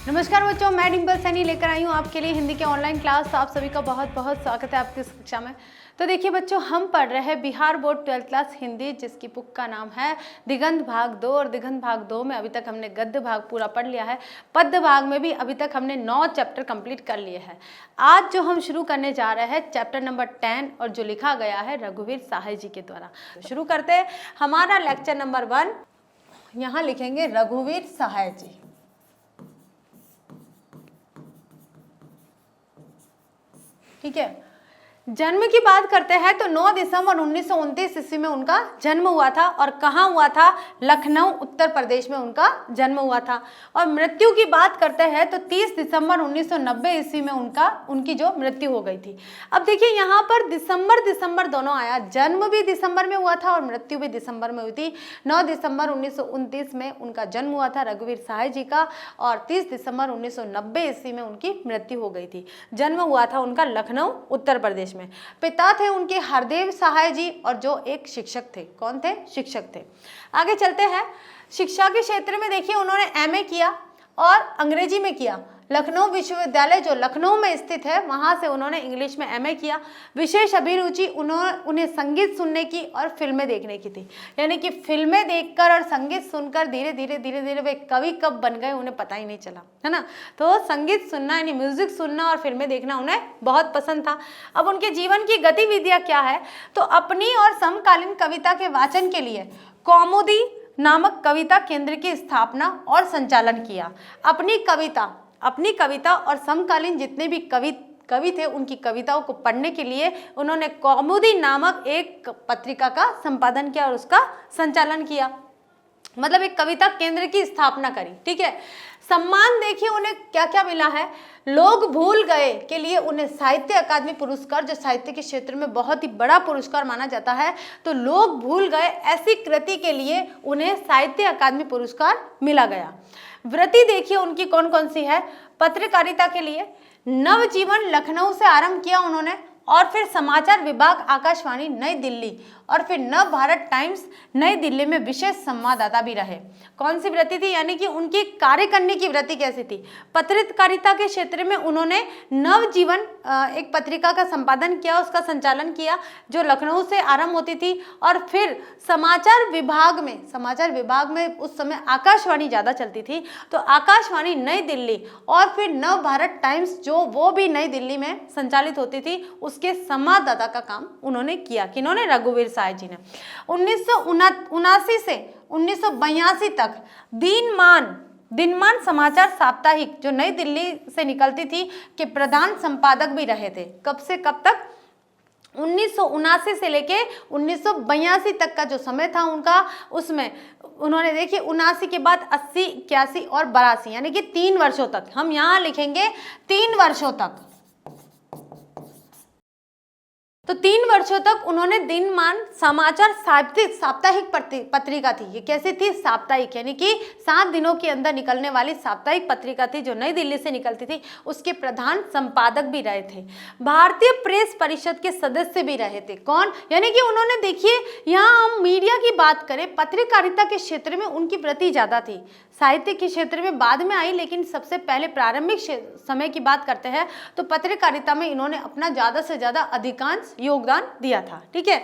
नमस्कार बच्चों, मैं डिम्पल सैनी लेकर आई हूँ आपके लिए हिंदी के ऑनलाइन क्लास। आप सभी का बहुत बहुत स्वागत है आपकी इस कक्षा में। तो देखिए बच्चों, हम पढ़ रहे हैं Bihar board 12th class Hindi, जिसकी बुक का नाम है दिगंत भाग 2। और दिगंत भाग 2 में अभी तक हमने गद्य भाग पूरा पढ़ लिया है। पद्य भाग में भी अभी तक हमने 9 चैप्टर कंप्लीट कर लिए हैं। आज जो हम शुरू करने जा रहे हैं चैप्टर नंबर 10, और जो लिखा गया है रघुवीर सहाय जी के द्वारा। शुरू करते हैं हमारा लेक्चर नंबर 1। यहाँ लिखेंगे रघुवीर सहाय जी। ठीक है, जन्म की बात करते हैं तो 9 दिसंबर 1929 ईस्वी में उनका जन्म हुआ था। और कहाँ हुआ था? लखनऊ उत्तर प्रदेश में उनका जन्म हुआ था। और मृत्यु की बात करते हैं तो 30 दिसंबर 1990 ईस्वी में उनकी जो मृत्यु हो गई थी। अब देखिए यहाँ पर दिसंबर दोनों आया, जन्म भी दिसंबर में हुआ था और मृत्यु भी दिसंबर में हुई थी। 9 दिसंबर 1929 में उनका जन्म हुआ था रघुवीर सहाय जी का, और 30 दिसंबर 1990 ईस्वी में उनकी मृत्यु हो गई थी। जन्म हुआ था उनका लखनऊ उत्तर प्रदेश में। पिता थे उनके हरदेव सहाय जी, और जो एक शिक्षक थे। कौन थे? शिक्षक थे। आगे चलते हैं। शिक्षा के क्षेत्र में देखिए उन्होंने एमए किया और अंग्रेजी में किया। लखनऊ विश्वविद्यालय जो लखनऊ में स्थित है, वहां से उन्होंने इंग्लिश में एमए किया। विशेष अभिरुचि उन्हें संगीत सुनने की और फिल्में देखने की थी। यानी कि फिल्में देखकर और संगीत सुनकर धीरे धीरे वे कवि कब बन गए उन्हें पता ही नहीं चला, है ना। तो संगीत सुनना यानी म्यूजिक सुनना और फिल्में देखना उन्हें बहुत पसंद था। अब उनके जीवन की गतिविधियां क्या है? तो अपनी और समकालीन कविता के वाचन के लिए कौमुदी नामक कविता केंद्र की स्थापना और संचालन किया। अपनी कविता और समकालीन जितने भी कवि थे उनकी कविताओं को पढ़ने के लिए उन्होंने कौमुदी नामक एक पत्रिका का संपादन किया और उसका संचालन किया। मतलब एक कविता केंद्र की स्थापना करी। ठीक है, सम्मान देखिए उन्हें क्या क्या मिला है। लोग भूल गए के लिए उन्हें साहित्य अकादमी पुरस्कार, जो साहित्य के क्षेत्र में बहुत ही बड़ा पुरस्कार माना जाता है, तो लोग भूल गए ऐसी कृति के लिए उन्हें साहित्य अकादमी पुरस्कार मिला गया। वृत्ति देखिए उनकी कौन कौन सी है। पत्रकारिता के लिए नवजीवन लखनऊ से आरंभ किया उन्होंने, और फिर समाचार विभाग आकाशवाणी नई दिल्ली, और फिर नव भारत टाइम्स नई दिल्ली में विशेष संवाददाता भी रहे। कौन सी वृत्ति थी? यानी कि उनकी कार्य करने की वृत्ति कैसी थी? पत्रकारिता के क्षेत्र में उन्होंने नवजीवन एक पत्रिका का संपादन किया, उसका संचालन किया जो लखनऊ से आरंभ होती थी। और फिर समाचार विभाग में उस समय आकाशवाणी ज़्यादा चलती थी, तो आकाशवाणी नई दिल्ली, और फिर नव भारत टाइम्स जो वो भी नई दिल्ली में संचालित होती थी, उसके संवाददाता का काम उन्होंने किया। किन्होंने? रघुवीर सहाय जी ने। 1979 से 1982 तक दिनमान समाचार साप्ताहिक जो नई दिल्ली से निकलती थी के प्रधान संपादक भी रहे थे। कब से कब तक? 1979 से लेके 1982 तक का जो समय था उनका, उसमें उन्होंने देखिए 79 के बाद 80, 81 और 82 यानी कि 3 वर्षों तक, हम यहाँ लिखेंगे 3 वर्षों तक। तो 3 वर्षों तक उन्होंने दिनमान समाचार साप्ताहिक पत्रिका थी। ये कैसी थी? साप्ताहिक, यानी कि 7 दिनों के अंदर निकलने वाली साप्ताहिक पत्रिका थी जो नई दिल्ली से निकलती थी। उसके प्रधान संपादक भी रहे थे। भारतीय प्रेस परिषद के सदस्य भी रहे थे। कौन? यानी कि उन्होंने देखिए, यहाँ हम मीडिया की बात करें, पत्रकारिता के क्षेत्र में उनकी वृत्ति ज्यादा थी। साहित्य के क्षेत्र में बाद में आई, लेकिन सबसे पहले प्रारंभिक समय की बात करते हैं तो पत्रकारिता में इन्होंने अपना ज्यादा से ज्यादा अधिकांश योगदान दिया था। ठीक है,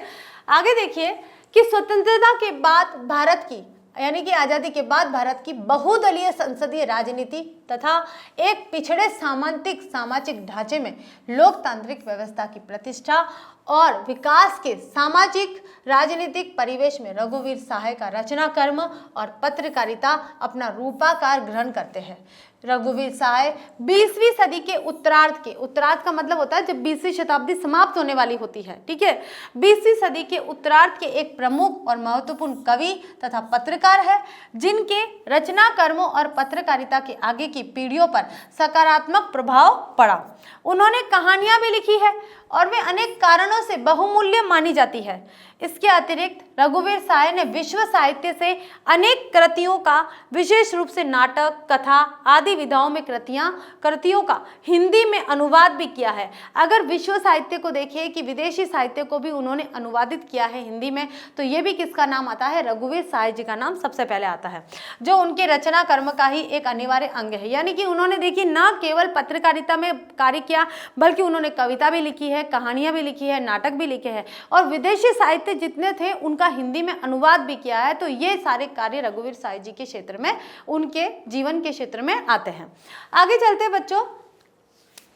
आगे देखिए कि स्वतंत्रता के बाद भारत की, यानी कि आजादी के बाद भारत की बहुदलीय संसदीय राजनीति तथा एक पिछड़े सामाजिक ढांचे में लोकतांत्रिक व्यवस्था की प्रतिष्ठा और विकास के सामाजिक राजनीतिक परिवेश में रघुवीर सहाय का रचना कर्म और पत्रकारिता अपना रूपाकार ग्रहण करते हैं। रघुवीर सहाय 20वीं सदी के उत्तरार्ध का मतलब होता है जब 20वीं शताब्दी समाप्त होने वाली होती है। ठीक है, 20वीं सदी के उत्तरार्ध के एक प्रमुख और महत्वपूर्ण कवि तथा पत्रकार है, जिनके रचना कर्मों और पत्रकारिता के आगे की पीढ़ियों पर सकारात्मक प्रभाव पड़ा। उन्होंने कहानियां भी लिखी है और वे अनेक कारणों से बहुमूल्य मानी जाती है। इसके अतिरिक्त रघुवीर सहाय ने विश्व साहित्य से अनेक कृतियों का, विशेष रूप से नाटक, कथा आदि विधाओं में कृतियों का हिंदी में अनुवाद भी किया है। अगर विश्व साहित्य को देखिए कि विदेशी साहित्य को भी उन्होंने अनुवादित किया है हिंदी में, तो ये भी किसका नाम आता है? रघुवीर सहाय जी का नाम सबसे पहले आता है, जो उनके रचना कर्म का ही एक अनिवार्य अंग है। यानी कि उन्होंने देखिए न केवल पत्रकारिता में कार्य किया, बल्कि उन्होंने कविता भी लिखी है, कहानियां भी लिखी है, नाटक भी लिखे हैं, और विदेशी साहित्य जितने थे उनका हिंदी में अनुवाद भी किया है। तो ये सारे कार्य रघुवीर सहाय जी के क्षेत्र में, उनके जीवन के क्षेत्र में आते हैं। आगे चलते हैं बच्चों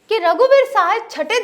कि रघुवीर सहाय छठे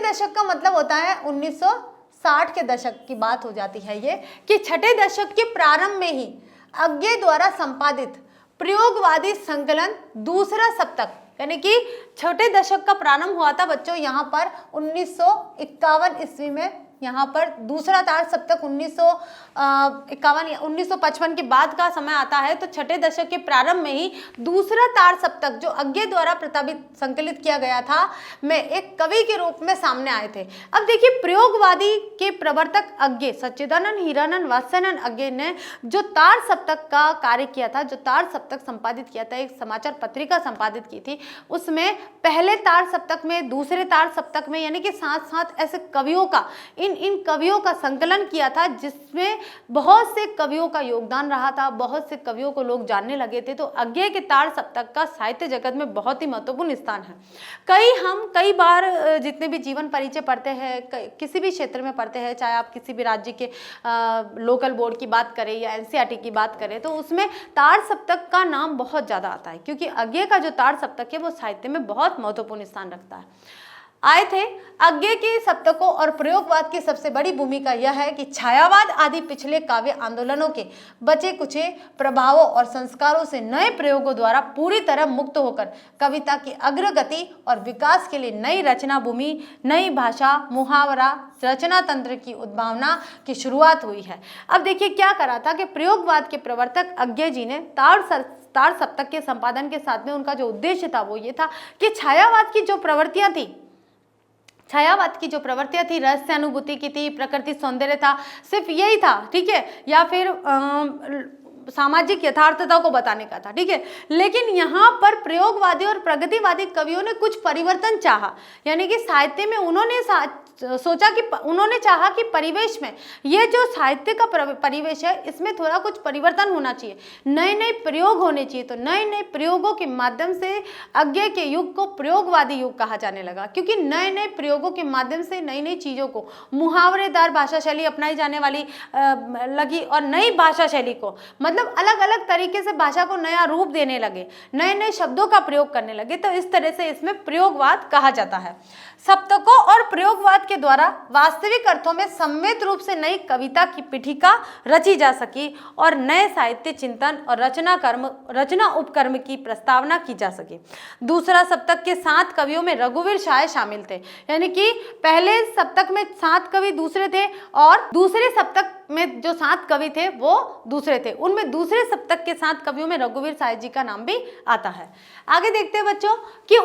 दशक का मतलब होता है 1960 के दशक की बात हो जाती है ये, कि छठे दशक के प्रारंभ में ही अज्ञे द्वारा संपादित प्रयोगवादी संकलन दूसरा सप्तक, यानी कि छठे दशक का प्रारंभ हुआ था बच्चों यहाँ पर 1951 ईस्वी में। यहाँ पर दूसरा तार सप्तक 1955 के बाद का समय आता है। तो छठे दशक के प्रारंभ में ही दूसरा तार सप्तक जो अज्ञे द्वारा प्रस्तावित संकलित किया गया था, में एक कवि के रूप में सामने आए थे। अब देखिए प्रयोगवादी के प्रवर्तक अज्ञे सच्चिदानंद हीरानंद वात्स्यानंद अज्ञे ने जो तार सप्तक का कार्य किया था, जो तार सप्तक संपादित किया था, एक समाचार पत्रिका संपादित की थी, उसमें पहले तार सप्तक में, दूसरे तार सप्तक में, यानी कि साथ साथ ऐसे कवियों का, इन कवियों का संकलन किया था, जिसमें बहुत से कवियों का योगदान रहा था, बहुत से कवियों को लोग जानने लगे थे। तो अज्ञे के तार सप्तक का साहित्य जगत में बहुत ही महत्वपूर्ण स्थान है। कई बार जितने भी जीवन परिचय पढ़ते हैं, किसी भी क्षेत्र में पढ़ते हैं, चाहे आप किसी भी राज्य के लोकल बोर्ड की बात करें या एनसीईआरटी की बात करें, तो उसमें तार सप्तक का नाम बहुत ज़्यादा आता है, क्योंकि अज्ञे का जो तार सप्तक है वो साहित्य में बहुत महत्वपूर्ण स्थान रखता है। आए थे अज्ञे के सप्तकों और प्रयोगवाद की सबसे बड़ी भूमिका यह है कि छायावाद आदि पिछले काव्य आंदोलनों के बचे कुचे प्रभावों और संस्कारों से नए प्रयोगों द्वारा पूरी तरह मुक्त होकर कविता की अग्रगति और विकास के लिए नई रचना भूमि, नई भाषा, मुहावरा, रचना तंत्र की उद्भावना की शुरुआत हुई है। अब देखिए क्या करा था कि प्रयोगवाद के प्रवर्तक अज्ञे जी ने तार सप्तक के संपादन के साथ में उनका जो उद्देश्य था वो ये था कि छायावाद की जो प्रवृत्तियां थी, रहस्यानुभूति की थी, प्रकृति सौंदर्य था, सिर्फ यही था, ठीक है, या फिर सामाजिक यथार्थता को बताने का था, ठीक है। लेकिन यहाँ पर प्रयोगवादी और प्रगतिवादी कवियों ने कुछ परिवर्तन चाहा, यानी कि साहित्य में उन्होंने चाहा कि परिवेश में, ये जो साहित्य का परिवेश है, इसमें थोड़ा कुछ परिवर्तन होना चाहिए, नए प्रयोग होने चाहिए। तो नए प्रयोगों के माध्यम से अज्ञे के युग को प्रयोगवादी युग कहा जाने लगा, क्योंकि नए प्रयोगों के माध्यम से नई चीज़ों को, मुहावरेदार भाषा शैली अपनाई जाने वाली लगी, और नई भाषा शैली को, मतलब अलग अलग तरीके से भाषा को नया रूप देने लगे, नए शब्दों का प्रयोग करने लगे। तो इस तरह से इसमें प्रयोगवाद कहा जाता है। सप्तकों और प्रयोगवाद के द्वारा वास्तविक अर्थों में सम्मिलित रूप से नई कविता की पीठिका रची जा सकी और नए साहित्य चिंतन और रचना उपक्रम की प्रस्तावना की जा सकी। दूसरा सप्तक के 7 कवियों में रघुवीर सहाय शामिल थे, यानी कि पहले सप्तक में 7 कवि दूसरे थे और दूसरे सप्तक में जो 7 कवि थे वो दूसरे थे। उनमें दूसरे सप्तक के 7 कवियों में रघुवीर सहाय जी का नाम भी आता है। आगे देखते हैं बच्चों कि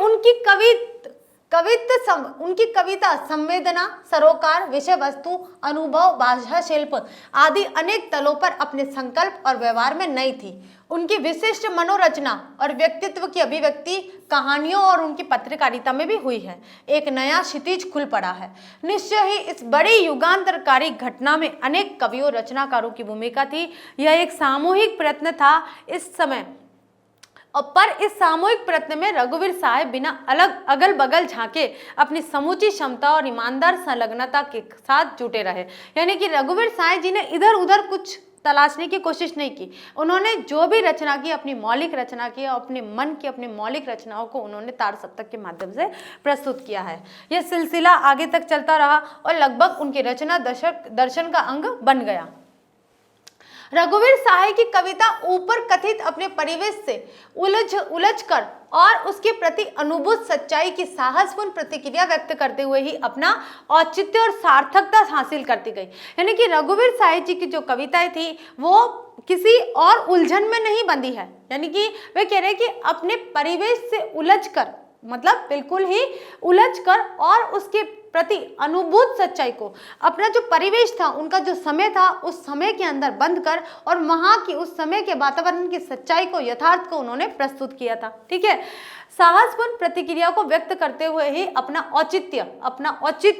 उनकी कविता संवेदना, सरोकार, विषय वस्तु, अनुभव, भाषा शिल्प आदि अनेक तलों पर अपने संकल्प और व्यवहार में नई थी। उनकी विशिष्ट मनोरचना और व्यक्तित्व की अभिव्यक्ति कहानियों और उनकी पत्रकारिता में भी हुई है। एक नया क्षितिज खुल पड़ा है। निश्चय ही इस बड़ी युगांतरकारी घटना में अनेक कवियों, रचनाकारों की भूमिका थी। यह एक सामूहिक प्रयत्न था इस समय, और पर इस सामूहिक प्रयत्न में रघुवीर सहाय बिना अगल बगल झांके अपनी समूची क्षमता और ईमानदार संलग्नता के साथ जुटे रहे। यानी कि रघुवीर सहाय जी ने इधर उधर कुछ तलाशने की कोशिश नहीं की। उन्होंने जो भी रचना की, अपनी मौलिक रचना की, अपने मन की अपनी मौलिक रचनाओं को उन्होंने तार सप्तक के माध्यम से प्रस्तुत किया है। यह सिलसिला आगे तक चलता रहा और लगभग उनकी रचना दर्शन का अंग बन गया। रघुवीर सहाय की कविता ऊपर कथित अपने परिवेश से उलझकर और उसके प्रति अनुभूत सच्चाई की साहसपूर्ण प्रतिक्रिया व्यक्त करते हुए ही अपना औचित्य और सार्थकता हासिल करती गई। यानी कि रघुवीर सहाय जी की जो कविताएं थी वो किसी और उलझन में नहीं बंधी है, यानी कि वे कह रहे हैं कि अपने परिवेश से उलझकर, मतलब बिल्कुल ही उलझकर और उसके प्रति अनुभूत सच्चाई को, अपना जो परिवेश था, उनका जो समय था, उस समय के अंदर बंद कर और वहां की उस समय के वातावरण की सच्चाई को, यथार्थ को उन्होंने प्रस्तुत किया था। ठीक है, साहसपूर्ण प्रतिक्रिया को व्यक्त करते हुए ही अपना औचित्य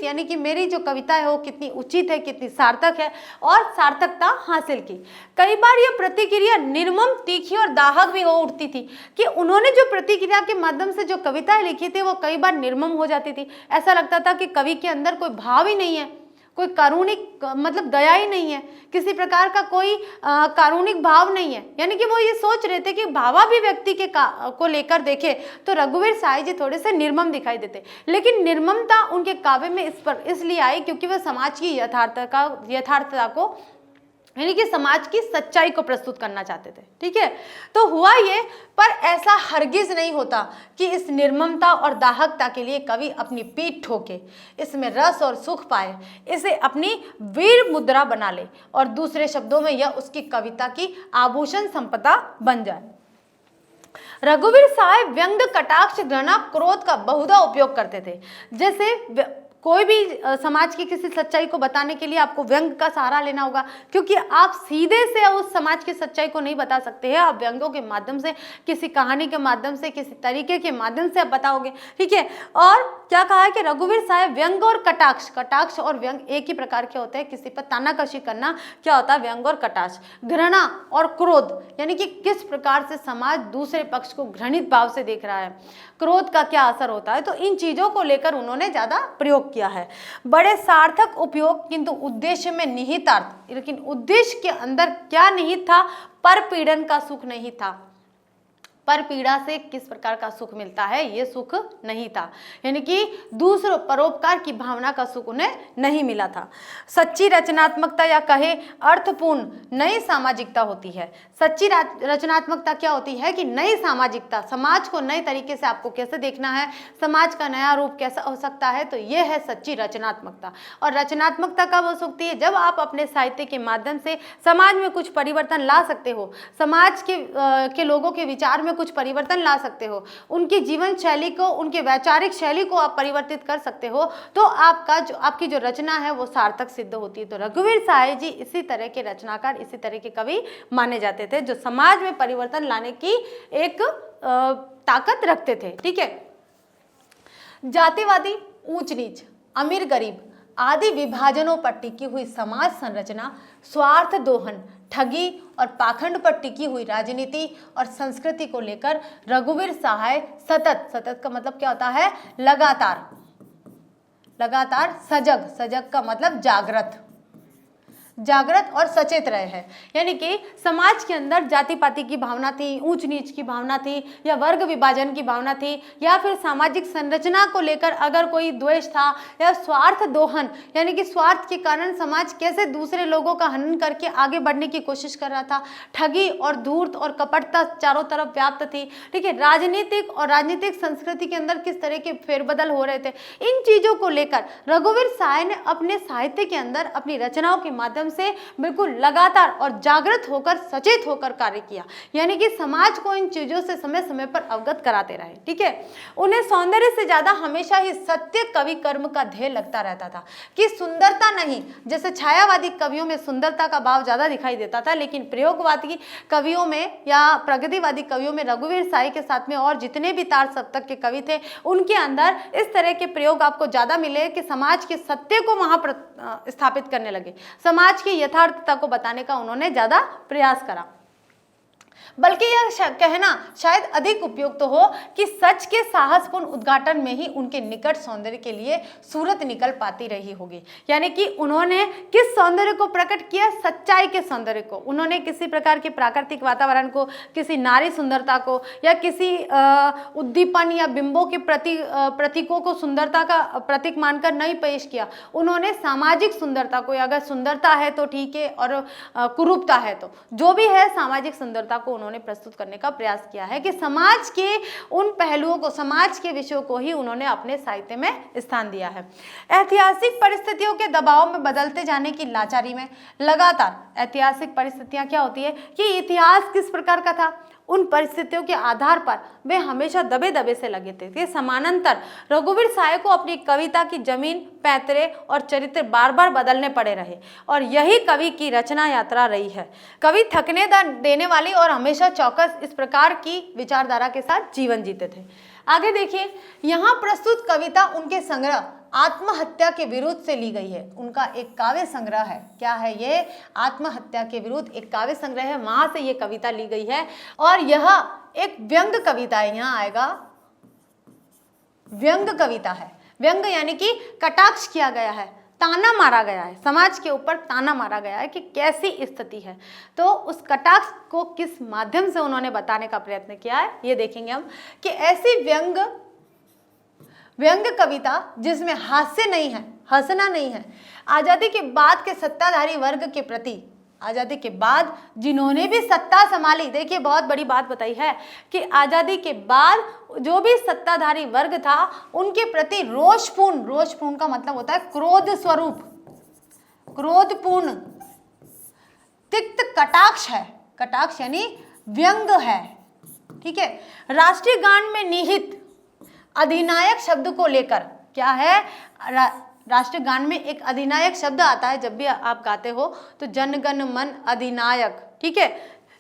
यानी कि मेरी जो कविता है वो कितनी उचित है, कितनी सार्थक है, और सार्थकता हासिल की। कई बार यह प्रतिक्रिया निर्मम, तीखी और दाहक भी हो उठती थी कि उन्होंने जो प्रतिक्रिया के माध्यम से जो कविताएं लिखी थी वो कई बार निर्मम हो जाती थी। ऐसा लगता था कि कवि के अंदर कोई भाव ही नहीं है, कोई कारुणिक मतलब दया ही नहीं है, किसी प्रकार का कोई कारुणिक भाव नहीं है। यानी कि वो ये सोच रहे थे कि भावाभिव्यक्ति के को लेकर देखे तो रघुवीर साय जी थोड़े से निर्मम दिखाई देते, लेकिन निर्ममता उनके काव्य में इसलिए आई क्योंकि वह समाज की यथार्थता को यानी कि समाज की सच्चाई को प्रस्तुत करना चाहते थे। ठीक है, तो हुआ ये, पर ऐसा हरगिज नहीं होता कि इस निर्ममता और दाहकता के लिए कवि अपनी पीठ ठोके, इसमें रस और सुख पाए, इसे अपनी वीर मुद्रा बना ले और दूसरे शब्दों में यह उसकी कविता की आभूषण संपदा बन जाए। रघुवीर साय व्यंग, कटाक्ष, घृणा, क्रोध का बहुधा उपयोग करते थे। जैसे कोई भी समाज की किसी सच्चाई को बताने के लिए आपको व्यंग का सहारा लेना होगा, क्योंकि आप सीधे से उस समाज की सच्चाई को नहीं बता सकते हैं, आप व्यंगों के माध्यम से, किसी कहानी के माध्यम से, किसी तरीके के माध्यम से आप बताओगे। ठीक है, और क्या कहा है कि रघुवीर साय व्यंग और कटाक्ष और व्यंग एक ही प्रकार के होते हैं, किसी पर तानाकशी करना क्या होता है, व्यंग और कटाक्ष। घृणा और क्रोध यानी कि किस प्रकार से समाज दूसरे पक्ष को घृणित भाव से देख रहा है, क्रोध का क्या असर होता है, तो इन चीजों को लेकर उन्होंने ज्यादा प्रयोग किया है। बड़े सार्थक उपयोग, किंतु उद्देश्य में निहितार्थ, लेकिन उद्देश्य के अंदर क्या निहित था, परपीड़न का सुख नहीं था। पर पीड़ा से किस प्रकार का सुख मिलता है, ये सुख नहीं था, यानी कि दूसरों परोपकार की भावना का सुख उन्हें नहीं मिला था। सच्ची रचनात्मकता या कहे अर्थपूर्ण नई सामाजिकता होती है। सच्ची रचनात्मकता क्या होती है कि नई सामाजिकता, समाज को नए तरीके से आपको कैसे देखना है, समाज का नया रूप कैसा हो सकता है, तो ये है सच्ची रचनात्मकता। और रचनात्मकता कब हो सकती है, जब आप अपने साहित्य के माध्यम से समाज में कुछ परिवर्तन ला सकते हो, समाज के लोगों के विचार में कुछ परिवर्तन ला सकते हो, उनकी जीवन शैली को, उनके वैचारिक शैली को आप परिवर्तित कर सकते हो, तो आपकी जो रचना है वो सार्थक सिद्ध होती है। तो रघुवीर साय जी इसी तरह के रचनाकार, इसी तरह के कवि माने जाते थे, जो समाज में परिवर्तन लाने की एक ताकत रखते थे। ठीक है, जातिवादी, ऊंच नीच, अमीर गरीब आदि विभाजनों पर टिकी हुई समाज संरचना, स्वार्थ दोहन, ठगी और पाखंड पर टिकी हुई राजनीति और संस्कृति को लेकर रघुवीर साय सतत का मतलब क्या होता है, लगातार सजग का मतलब जागृत और सचेत रहे हैं। यानी कि समाज के अंदर जाति पाति की भावना थी, ऊंच नीच की भावना थी, या वर्ग विभाजन की भावना थी, या फिर सामाजिक संरचना को लेकर अगर कोई द्वेष था, या स्वार्थ दोहन यानी कि स्वार्थ के कारण समाज कैसे दूसरे लोगों का हनन करके आगे बढ़ने की कोशिश कर रहा था, ठगी और धूर्त और कपटता चारों तरफ व्याप्त थी। ठीक है, राजनीतिक संस्कृति के अंदर किस तरह के फेरबदल हो रहे थे, इन चीजों को लेकर रघुवीर साय ने अपने साहित्य के अंदर अपनी रचनाओं के माध्यम से बिल्कुल लगातार और जागृत होकर, सचेत होकर कार्य किया, यानी कि समाज को इन चीजों से समय समय पर अवगत कराते रहे। ठीक है, उन्हें सौंदर्य से ज्यादा हमेशा ही सत्य कवि कर्म का ध्येय लगता रहता था कि सुंदरता नहीं, जैसे छायावादी कवियों में सुंदरता का भाव ज्यादा दिखाई देता था, लेकिन प्रयोगवादी कवियों में या प्रगतिवादी कवियों में, रघुवीर साय के साथ में और जितने भी तार सप्तक के कवि थे, उनके अंदर इस तरह के प्रयोग आपको ज्यादा मिले कि समाज के सत्य को वहां स्थापित करने लगे, समाज की यथार्थता को बताने का उन्होंने ज्यादा प्रयास करा। बल्कि यह कहना शायद अधिक उपयुक्त तो हो कि सच के साहसपूर्ण उद्घाटन में ही उनके निकट सौंदर्य के लिए सूरत निकल पाती रही होगी। यानी कि उन्होंने किस सौंदर्य को प्रकट किया, सच्चाई के सौंदर्य को। उन्होंने किसी प्रकार के प्राकृतिक वातावरण को, किसी नारी सुंदरता को, या किसी उद्दीपन या बिंबों के प्रतीकों को सुंदरता का प्रतीक मानकर नहीं पेश किया। उन्होंने सामाजिक सुंदरता को, अगर सुंदरता है तो ठीक है और कुरूपता है तो जो भी है, सामाजिक सुंदरता को उन्होंने प्रस्तुत करने का प्रयास किया है कि समाज के उन पहलुओं को, समाज के विषयों को ही उन्होंने अपने साहित्य में स्थान दिया है। ऐतिहासिक परिस्थितियों के दबाव में बदलते जाने की लाचारी में लगातार, ऐतिहासिक परिस्थितियां क्या होती है कि इतिहास किस प्रकार का था, उन परिस्थितियों के आधार पर वे हमेशा दबे दबे से लगे थे। ये समानांतर रघुवीर सहाय को अपनी कविता की जमीन, पैतरे और चरित्र बार बार बदलने पड़े रहे और यही कवि की रचना यात्रा रही है। कवि थकने देने वाली और हमेशा चौकस इस प्रकार की विचारधारा के साथ जीवन जीते थे। आगे देखिए, यहाँ प्रस्तुत कविता उनके संग्रह आत्महत्या के विरुद्ध से ली गई है। उनका एक काव्य संग्रह है। क्या है ये? आत्महत्या के विरुद्ध एक काव्य संग्रह है, वहां से ये कविता ली गई है और यह एक व्यंग कविता है। यहाँ आएगा व्यंग कविता है। व्यंग यानी कि कटाक्ष किया गया है, ताना मारा गया है, समाज के ऊपर ताना मारा गया है कि कैसी स्थिति है। तो उस कटाक्ष को किस माध्यम से उन्होंने बताने का प्रयत्न किया है, ये देखेंगे हम कि ऐसी व्यंग कविता जिसमें हास्य नहीं है, हंसना नहीं है, आजादी के बाद के सत्ताधारी वर्ग के प्रति, आजादी के बाद जिन्होंने भी सत्ता संभाली, देखिए बहुत बड़ी बात बताई है कि आजादी के बाद जो भी सत्ताधारी वर्ग था उनके प्रति रोषपूर्ण का मतलब होता है क्रोध स्वरूप, क्रोधपूर्ण तिक्त कटाक्ष है। कटाक्ष यानी व्यंग है, ठीक है। राष्ट्रीय गान में निहित अधिनायक शब्द को लेकर, क्या है, राष्ट्रीय गान में एक अधिनायक शब्द आता है। जब भी आप गाते हो तो जन गण मन अधिनायक, ठीक है।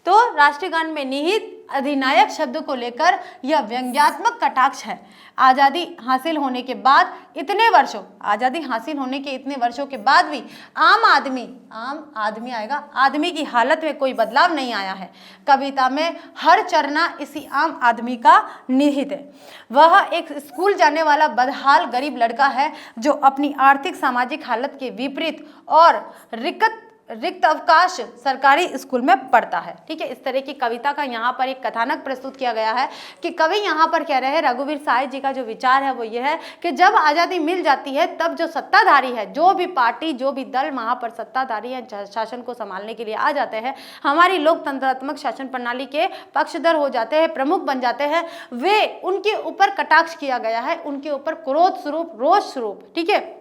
तो राष्ट्रीय गान में निहित अधिनायक शब्द को लेकर यह व्यंग्यात्मक कटाक्ष है। आज़ादी हासिल होने के बाद इतने वर्षों, आज़ादी हासिल होने के इतने वर्षों के बाद भी आम आदमी आएगा, आदमी की हालत में कोई बदलाव नहीं आया है। कविता में हर चरना इसी आम आदमी का निहित है। वह एक स्कूल जाने वाला बदहाल गरीब लड़का है जो अपनी आर्थिक सामाजिक हालत के विपरीत और रिक्त अवकाश सरकारी स्कूल में पढ़ता है, ठीक है। इस तरह की कविता का यहाँ पर एक कथानक प्रस्तुत किया गया है कि कवि यहाँ पर कह रहे हैं, रघुवीर सहाय जी का जो विचार है वो ये है कि जब आज़ादी मिल जाती है तब जो सत्ताधारी है, जो भी पार्टी, जो भी दल वहाँ पर सत्ताधारी है, शासन को संभालने के लिए आ जाते हैं, हमारी लोकतंत्रात्मक शासन प्रणाली के पक्षधर हो जाते हैं, प्रमुख बन जाते हैं, वे उनके ऊपर कटाक्ष किया गया है, उनके ऊपर क्रोध स्वरूप, रोष स्वरूप, ठीक है,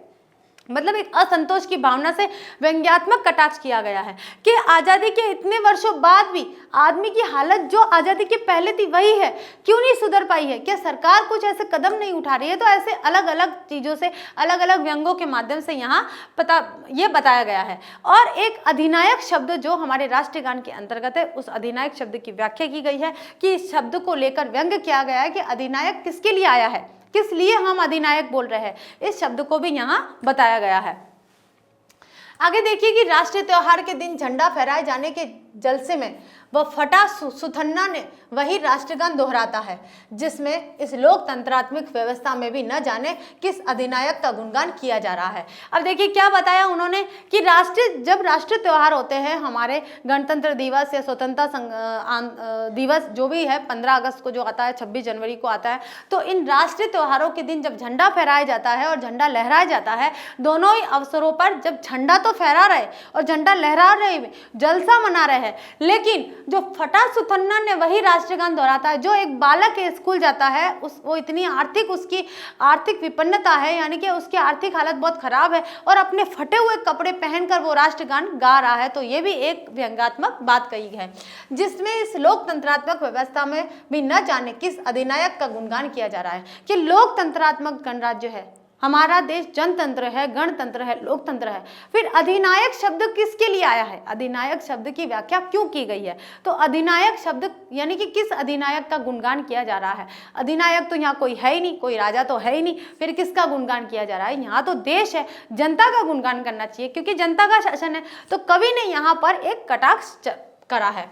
मतलब एक असंतोष की भावना से व्यंग्यात्मक कटाक्ष किया गया है कि आज़ादी के इतने वर्षों बाद भी आदमी की हालत जो आज़ादी के पहले थी वही है, क्यों नहीं सुधर पाई है? क्या सरकार कुछ ऐसे कदम नहीं उठा रही है? तो ऐसे अलग अलग चीज़ों से, अलग अलग व्यंगों के माध्यम से यहाँ ये बताया गया है। और एक अधिनायक शब्द जो हमारे राष्ट्रीय गान के अंतर्गत है, उस अधिनायक शब्द की व्याख्या की गई है कि इस शब्द को लेकर व्यंग किया गया है कि अधिनायक किसके लिए आया है, किस लिए हम अधिनायक बोल रहे हैं, इस शब्द को भी यहाँ बताया गया है। आगे देखिए कि राष्ट्रीय त्योहार के दिन झंडा फहराए जाने के जलसे में वह फटा सुथन्ना ने वही राष्ट्रगान दोहराता है जिसमें इस लोकतंत्रात्मक व्यवस्था में भी न जाने किस अधिनायक का गुणगान किया जा रहा है। अब देखिए क्या बताया उन्होंने कि जब राष्ट्रीय त्योहार होते हैं, हमारे गणतंत्र दिवस या स्वतंत्रता दिवस जो भी है, 15 अगस्त को जो आता है, 26 जनवरी को आता है, तो इन राष्ट्रीय त्योहारों के दिन जब झंडा फहराया जाता है और झंडा लहराया जाता है, दोनों ही अवसरों पर जब झंडा तो फहरा रहे और झंडा लहरा रहे, जलसा मना रहे हैं, लेकिन जो फटा सुथन्ना ने वही राष्ट्रगान दोहराता है। जो एक बालक स्कूल जाता है, वो इतनी उसकी आर्थिक विपन्नता है, यानी कि उसकी आर्थिक हालत बहुत खराब है और अपने फटे हुए कपड़े पहनकर वो राष्ट्रगान गा रहा है, तो ये भी एक व्यंग्यात्मक बात कही है जिसमें इस लोकतंत्रात्मक व्यवस्था में भी न जाने किस अधिनायक का गुणगान किया जा रहा है कि लोकतंत्रात्मक गणराज्य है, हमारा देश जनतंत्र है, गणतंत्र है, लोकतंत्र है। फिर अधिनायक शब्द किसके लिए आया है, अधिनायक शब्द की व्याख्या क्यों की गई है? तो अधिनायक शब्द यानी कि किस अधिनायक का गुणगान किया जा रहा है? अधिनायक तो यहाँ कोई है ही नहीं, कोई राजा तो है ही नहीं, फिर किसका गुणगान किया जा रहा है? यहाँ तो देश है, जनता का गुणगान करना चाहिए क्योंकि जनता का शासन है। तो कवि ने यहाँ पर एक कटाक्ष करा है।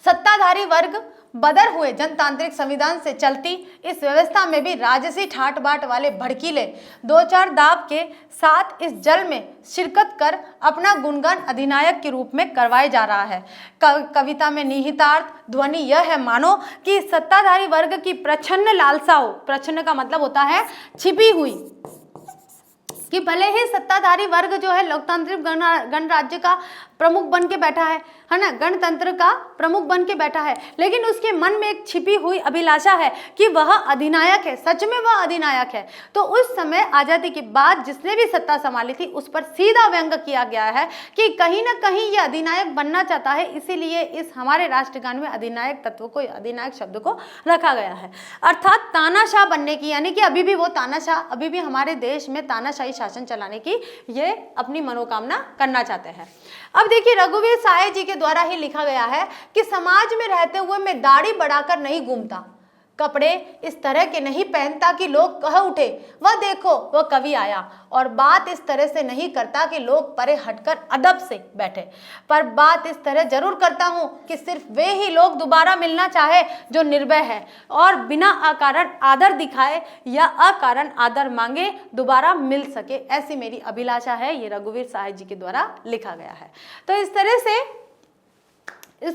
सत्ताधारी वर्ग बदर हुए जनतांत्रिक संविधान से चलती इस व्यवस्था में भी राजसी ठाट बाट वाले भड़कीले दो चार दाव के साथ इस जल में शिरकत कर अपना गुणगान अधिनायक के रूप में करवाए जा रहा है। कविता में निहितार्थ ध्वनि यह है मानो कि सत्ताधारी वर्ग की प्रच्छन्न लालसा हो, प्रच्छन्न का मतलब होता है छिपी हुई, कि भले ही सत्ताधारी वर्ग जो है लोकतांत्रिक गणराज्य का प्रमुख बन के बैठा है ना, गणतंत्र का प्रमुख बन के बैठा है, लेकिन उसके मन में एक छिपी हुई अभिलाषा है कि वह अधिनायक है, सच में वह अधिनायक है। तो उस समय आजादी के बाद जिसने भी सत्ता संभाली थी उस पर सीधा व्यंग किया गया है कि कहीं ना कहीं यह अधिनायक बनना चाहता है, इसीलिए इस हमारे राष्ट्रगान में अधिनायक तत्व को, अधिनायक शब्द को रखा गया है। अर्थात तानाशाह बनने की, यानी कि अभी भी वो तानाशाह, अभी भी हमारे देश में तानाशाही शासन चलाने की ये अपनी मनोकामना करना चाहते हैं। अब देखिए रघुवीर साय जी के द्वारा ही लिखा गया है कि समाज में रहते हुए मैं दाढ़ी बढ़ाकर नहीं घूमता, कपड़े इस तरह के नहीं पहनता कि लोग कह उठे वह देखो वह कवि आया, और बात इस तरह से नहीं करता कि लोग परे हटकर अदब से बैठे, पर बात इस तरह जरूर करता हूं कि सिर्फ वे ही लोग दोबारा मिलना चाहे जो निर्भय है और बिना अकारण आदर दिखाए या अकारण आदर मांगे दोबारा मिल सके, ऐसी मेरी अभिलाषा है। ये रघुवीर साय जी के द्वारा लिखा गया है। तो इस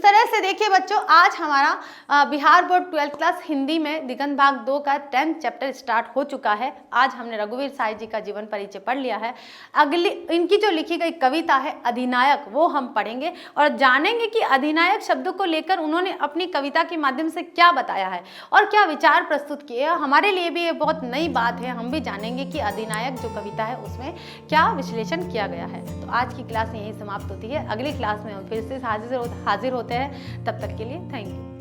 तरह से देखिए बच्चों, आज हमारा Bihar board 12th class Hindi में दिगंत भाग 2 का 10th चैप्टर स्टार्ट हो चुका है। आज हमने रघुवीर साय जी का जीवन परिचय पढ़ लिया है। अगली इनकी जो लिखी गई कविता है अधिनायक, वो हम पढ़ेंगे और जानेंगे कि अधिनायक शब्द को लेकर उन्होंने अपनी कविता के माध्यम से क्या बताया है और क्या विचार प्रस्तुत किए। हमारे लिए भी ये बहुत नई बात है, हम भी जानेंगे कि अधिनायक जो कविता है उसमें क्या विश्लेषण किया गया है। तो आज की क्लास यहीं समाप्त होती है। अगली क्लास में हम फिर से हाजिर होते हैं। तब तक के लिए थैंक यू।